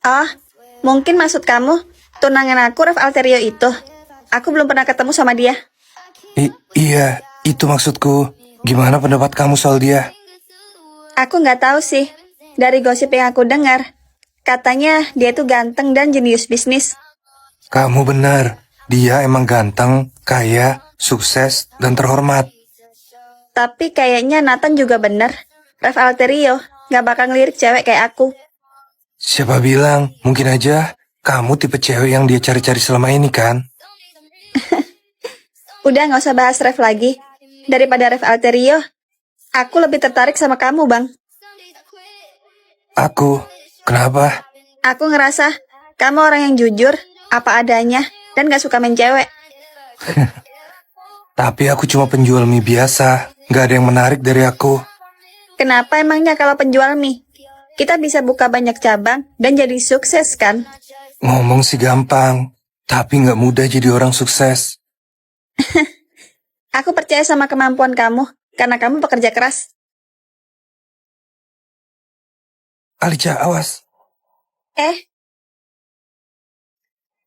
Oh, mungkin maksud kamu tunangan aku Ref Alterio itu. Aku belum pernah ketemu sama dia. Iya, itu maksudku. Gimana pendapat kamu soal dia? Aku nggak tahu sih. Dari gosip yang aku dengar, katanya dia tuh ganteng dan jenius bisnis. Kamu benar. Dia emang ganteng, kaya, sukses, dan terhormat. Tapi kayaknya Nathan juga bener. Ref Alterio nggak bakal ngelirik cewek kayak aku. Siapa bilang, mungkin aja kamu tipe cewek yang dia cari-cari selama ini kan? Udah nggak usah bahas Ref lagi. Daripada Ref Alterio, aku lebih tertarik sama kamu, Bang. Aku, kenapa? Aku ngerasa kamu orang yang jujur, apa adanya, dan gak suka main cewek. Tapi aku cuma penjual mie biasa. Gak ada yang menarik dari aku. Kenapa emangnya kalau penjual mie? Kita bisa buka banyak cabang dan jadi sukses kan? Ngomong sih gampang, tapi gak mudah jadi orang sukses. Aku percaya sama kemampuan kamu, karena kamu pekerja keras. Alicia, awas. Eh,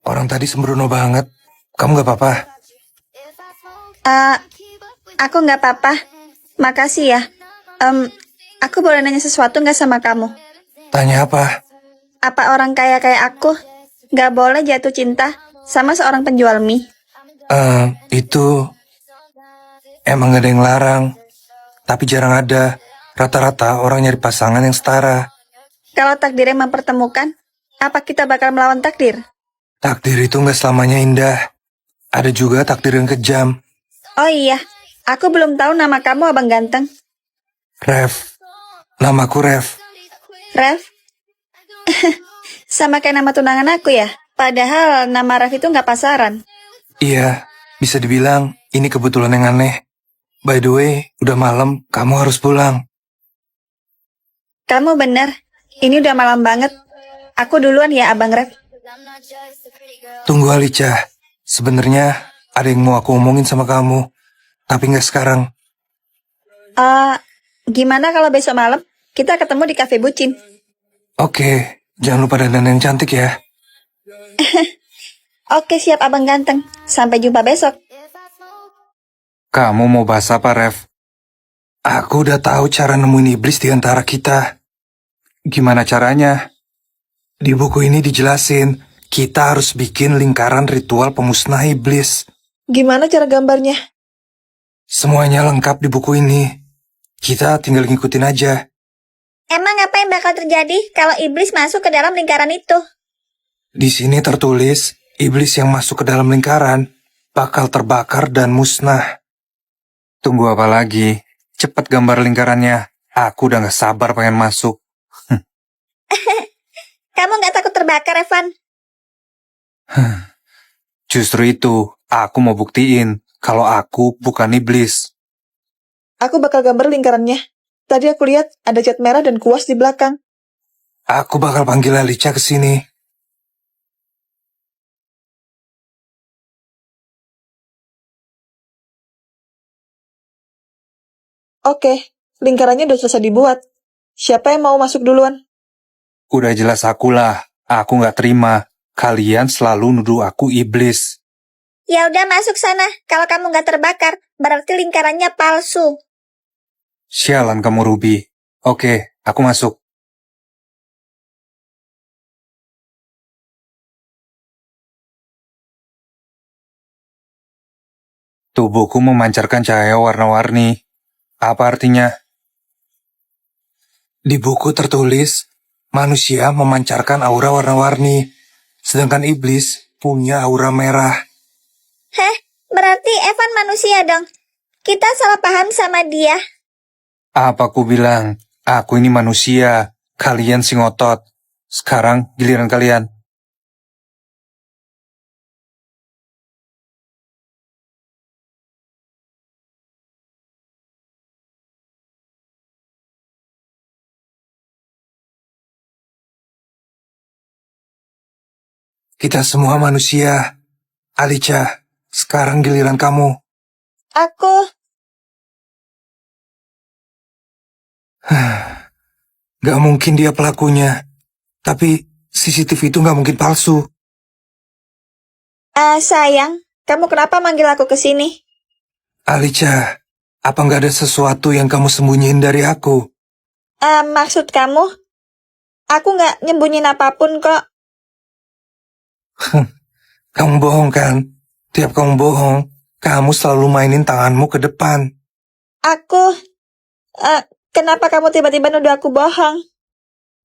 Orang tadi sembrono banget. Kamu gak apa-apa? aku nggak apa-apa. Makasih ya. Aku boleh nanya sesuatu nggak sama kamu? Tanya apa? Apa orang kaya kayak aku nggak boleh jatuh cinta sama seorang penjual mie? Itu emang gak ada yang larang. Tapi jarang ada. Rata-rata orang nyari pasangan yang setara. Kalau takdirnya mempertemukan, apa kita bakal melawan takdir? Takdir itu gak selamanya indah. Ada juga takdir yang kejam. Oh iya, aku belum tahu nama kamu, Abang Ganteng. Rev. Namaku Rev. Rev? Sama kayak nama tunangan aku ya? Padahal nama Rev itu nggak pasaran. Iya, bisa dibilang ini kebetulan yang aneh. By the way, udah malam, kamu harus pulang. Kamu bener, ini udah malam banget. Aku duluan ya, Abang Rev. Tunggu Alicia, sebenarnya ada yang mau aku omongin sama kamu, tapi nggak sekarang. Gimana kalau besok malam kita ketemu di kafe bucin? Oke, jangan lupa dandan yang cantik ya. Oke, siap Abang Ganteng. Sampai jumpa besok. Kamu mau bahas apa, Rev? Aku udah tahu cara nemuin iblis di antara kita. Gimana caranya? Di buku ini dijelasin, kita harus bikin lingkaran ritual pemusnah iblis. Gimana cara gambarnya? Semuanya lengkap di buku ini. Kita tinggal ngikutin aja. Emang apa yang bakal terjadi kalau iblis masuk ke dalam lingkaran itu? Di sini tertulis, iblis yang masuk ke dalam lingkaran bakal terbakar dan musnah. Tunggu apa lagi? Cepat gambar lingkarannya. Aku udah gak sabar pengen masuk. Kamu nggak takut terbakar, Evan? Justru itu, aku mau buktiin kalau aku bukan iblis. Aku bakal gambar lingkarannya. Tadi aku lihat ada cat merah dan kuas di belakang. Aku bakal panggil Alicia ke sini. Oke, lingkarannya udah selesai dibuat. Siapa yang mau masuk duluan? Udah jelas akulah. Aku gak terima. Kalian selalu nuduh aku iblis. Ya udah masuk sana. Kalau kamu nggak terbakar, berarti lingkarannya palsu. Sialan kamu Ruby. Oke, aku masuk. Tubuhku memancarkan cahaya warna-warni. Apa artinya? Di buku tertulis, manusia memancarkan aura warna-warni, sedangkan iblis punya aura merah. Heh, berarti Evan manusia dong. Kita salah paham sama dia. Apa aku bilang? Aku ini manusia, kalian si ngotot. Sekarang giliran kalian. Kita semua manusia. Alicia, sekarang giliran kamu. Aku... Gak mungkin dia pelakunya. Tapi CCTV itu nggak mungkin palsu. Sayang, kamu kenapa manggil aku ke sini? Alicia, apa nggak ada sesuatu yang kamu sembunyiin dari aku? Maksud kamu? Aku nggak nyembunyiin apapun kok. Kamu bohong kan? Tiap kamu bohong, kamu selalu mainin tanganmu ke depan. Kenapa kamu tiba-tiba nuduh aku bohong?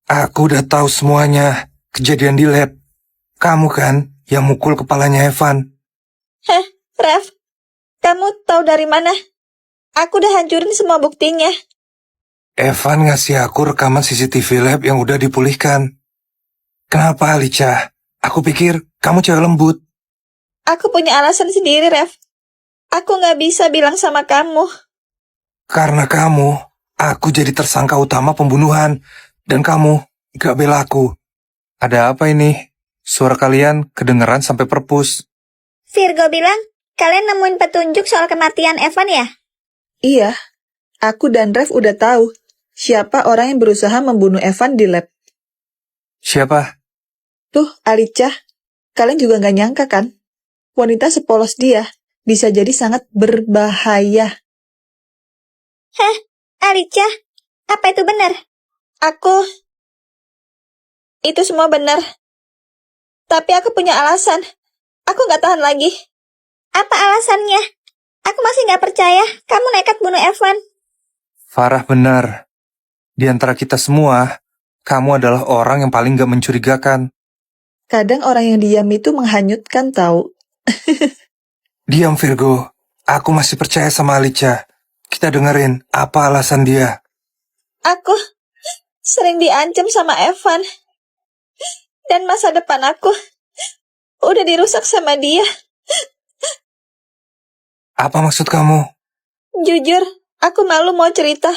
Aku udah tahu semuanya. Kejadian di lab. Kamu kan yang mukul kepalanya Evan. Ref, kamu tahu dari mana? Aku udah hancurin semua buktinya. Evan ngasih aku rekaman CCTV lab yang udah dipulihkan. Kenapa, Alicia? Aku pikir kamu cewek lembut. Aku punya alasan sendiri, Ref. Aku nggak bisa bilang sama kamu. Karena kamu, aku jadi tersangka utama pembunuhan. Dan kamu gak bela aku. Ada apa ini? Suara kalian kedengeran sampai perpus. Virgo bilang, kalian nemuin petunjuk soal kematian Evan ya? Iya, aku dan Ref udah tahu siapa orang yang berusaha membunuh Evan di lab. Siapa? Tuh, Alicia, kalian juga nggak nyangka kan? Wanita sepolos dia bisa jadi sangat berbahaya. Alicia, apa itu benar? Itu semua benar. Tapi aku punya alasan. Aku nggak tahan lagi. Apa alasannya? Aku masih nggak percaya kamu nekat bunuh Evan. Farah benar. Di antara kita semua, kamu adalah orang yang paling gak mencurigakan. Kadang orang yang diam itu menghanyutkan tahu. Diam Virgo, aku masih percaya sama Alicia. Kita dengerin apa alasan dia. Aku sering diancam sama Evan. Dan masa depan aku udah dirusak sama dia. Apa maksud kamu? Jujur, aku malu mau cerita.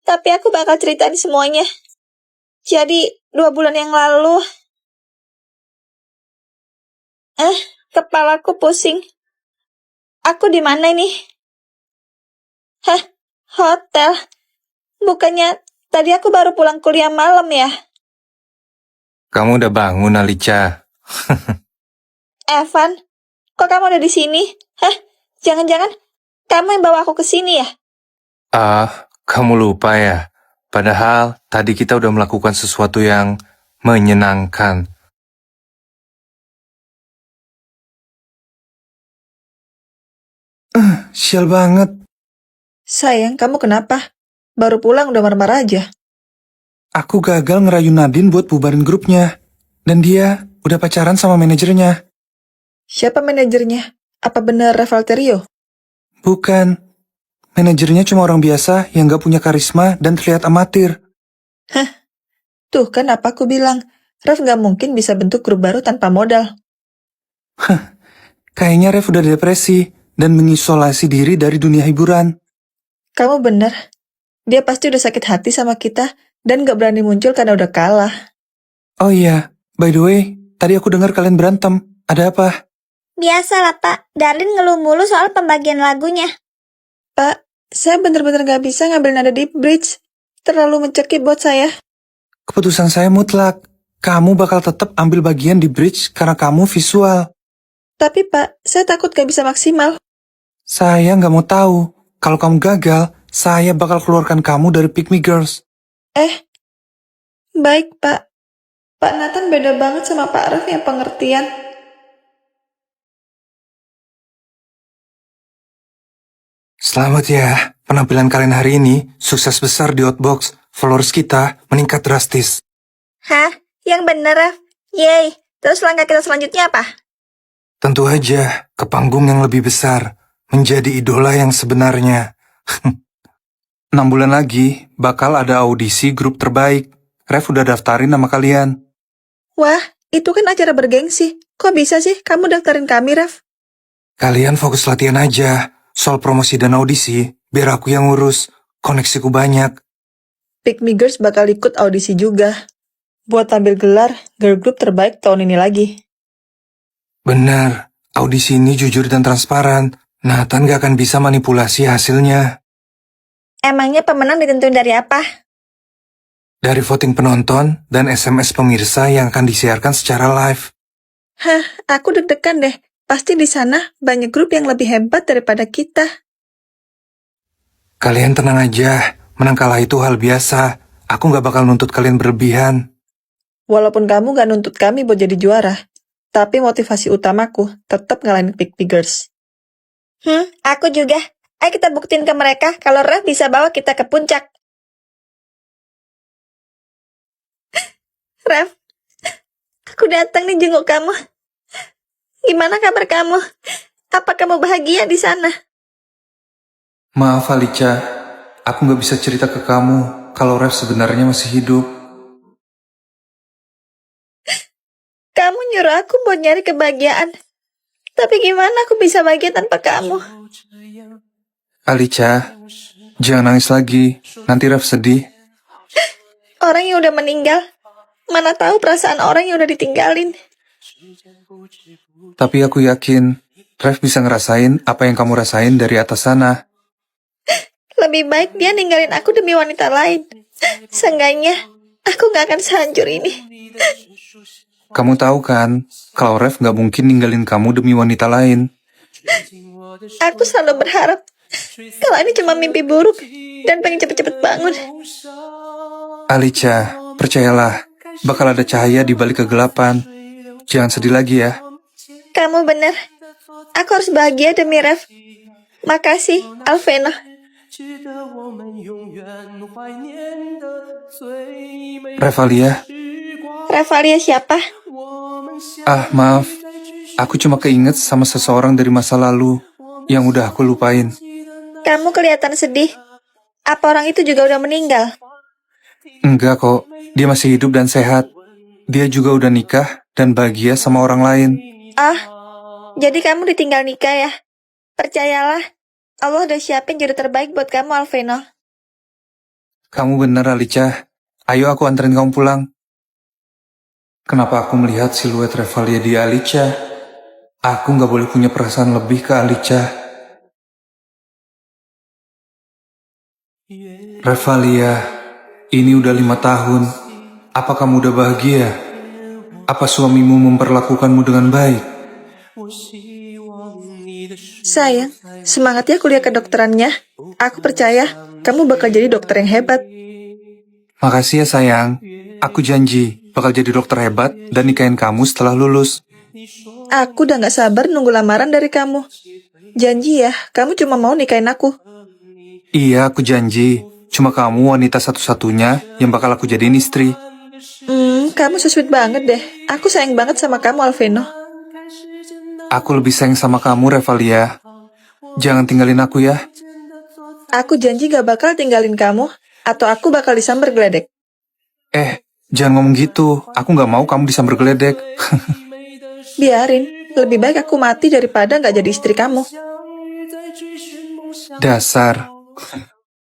Tapi aku bakal ceritain semuanya. Jadi, 2 bulan yang lalu... kepalaku pusing. Aku di mana ini? Hotel. Bukannya tadi aku baru pulang kuliah malam ya? Kamu udah bangun, Alicia. Evan, kok kamu udah di sini? Jangan-jangan kamu yang bawa aku ke sini ya? Kamu lupa ya? Padahal tadi kita udah melakukan sesuatu yang menyenangkan. Sial banget. Sayang, kamu kenapa? Baru pulang udah marah-marah aja. Aku gagal ngerayu Nadine buat bubarin grupnya. Dan dia udah pacaran sama manajernya. Siapa manajernya? Apa bener Ref Alterio? Bukan. Manajernya cuma orang biasa yang gak punya karisma dan terlihat amatir. Tuh kan apa aku bilang. Ref nggak mungkin bisa bentuk grup baru tanpa modal. Kayaknya Ref udah depresi dan mengisolasi diri dari dunia hiburan. Kamu bener. Dia pasti udah sakit hati sama kita dan gak berani muncul karena udah kalah. Oh iya, by the way, tadi aku dengar kalian berantem. Ada apa? Biasalah, Pak. Darlin ngeluh mulu soal pembagian lagunya. Pak, saya bener-bener gak bisa ngambil nada di bridge. Terlalu mencekik buat saya. Keputusan saya mutlak. Kamu bakal tetap ambil bagian di bridge karena kamu visual. Tapi Pak, saya takut gak bisa maksimal. Saya nggak mau tahu. Kalau kamu gagal, saya bakal keluarkan kamu dari Pick Me Girls. Baik Pak. Pak Nathan beda banget sama Pak Ref yang pengertian. Selamat ya, penampilan kalian hari ini sukses besar di Outbox. Followers kita meningkat drastis. Yang bener, Ref. Yeay. Terus langkah kita selanjutnya apa? Tentu aja, ke panggung yang lebih besar. Menjadi idola yang sebenarnya. 6 bulan lagi, bakal ada audisi grup terbaik. Ref udah daftarin nama kalian. Wah, itu kan acara bergengsi. Kok bisa sih kamu daftarin kami, Ref? Kalian fokus latihan aja. Soal promosi dan audisi, biar aku yang ngurus. Koneksiku banyak. Pick Me Girls bakal ikut audisi juga. Buat tampil gelar girl group terbaik tahun ini lagi. Benar, audisi ini jujur dan transparan. Nathan gak akan bisa manipulasi hasilnya. Emangnya pemenang ditentuin dari apa? Dari voting penonton dan SMS pemirsa yang akan disiarkan secara live. Hah, aku deg-degan deh. Pasti di sana banyak grup yang lebih hebat daripada kita. Kalian tenang aja, menang kalah itu hal biasa. Aku gak bakal nuntut kalian berlebihan. Walaupun kamu gak nuntut kami buat jadi juara, tapi motivasi utamaku tetap ngalahin Big Figures. Aku juga. Ayo kita buktiin ke mereka kalau Ref bisa bawa kita ke puncak. Ref, aku datang nih jenguk kamu. Gimana kabar kamu? Apa kamu bahagia di sana? Maaf Alicia, aku gak bisa cerita ke kamu kalau Ref sebenarnya masih hidup. Kamu nyuruh aku buat nyari kebahagiaan. Tapi gimana aku bisa bahagia tanpa kamu? Alicia, jangan nangis lagi, nanti Ref sedih. Orang yang udah meninggal, mana tahu perasaan orang yang udah ditinggalin. Tapi aku yakin, Ref bisa ngerasain apa yang kamu rasain dari atas sana. Lebih baik dia ninggalin aku demi wanita lain. Seenggaknya, aku gak akan sehancur ini. Kamu tahu kan, kalau Ref gak mungkin ninggalin kamu demi wanita lain. Aku selalu berharap kalau ini cuma mimpi buruk dan pengen cepet-cepet bangun. Alicia, percayalah, bakal ada cahaya di balik kegelapan. Jangan sedih lagi ya. Kamu benar. Aku harus bahagia demi Ref. Makasih, Alveno. Revalia, Revalia siapa? maaf. Aku cuma keinget sama seseorang dari masa lalu yang udah aku lupain. Kamu kelihatan sedih. Apa orang itu juga udah meninggal? Enggak kok, dia masih hidup dan sehat. Dia juga udah nikah dan bahagia sama orang lain. Jadi kamu ditinggal nikah ya? Percayalah, Allah udah siapin jodoh terbaik buat kamu, Alveno. Kamu bener, Alicia. Ayo aku anterin kamu pulang. Kenapa aku melihat siluet Revalia di Alicia? Aku gak boleh punya perasaan lebih ke Alicia. Revalia, ini udah 5 tahun. Apa kamu udah bahagia? Apa suamimu memperlakukanmu dengan baik? Sayang, semangat ya kuliah kedokterannya. Aku percaya kamu bakal jadi dokter yang hebat. Makasih ya sayang. Aku janji bakal jadi dokter hebat dan nikahin kamu setelah lulus. Aku udah gak sabar nunggu lamaran dari kamu. Janji ya, kamu cuma mau nikahin aku. Iya, aku janji. Cuma kamu wanita satu-satunya yang bakal aku jadiin istri. Kamu so sweet banget deh. Aku sayang banget sama kamu, Alveno. Aku lebih sayang sama kamu, Revalia. Jangan tinggalin aku ya. Aku janji gak bakal tinggalin kamu, atau aku bakal disamber geledek. Jangan ngomong gitu. Aku gak mau kamu disamber geledek. Biarin, lebih baik aku mati daripada gak jadi istri kamu. Dasar.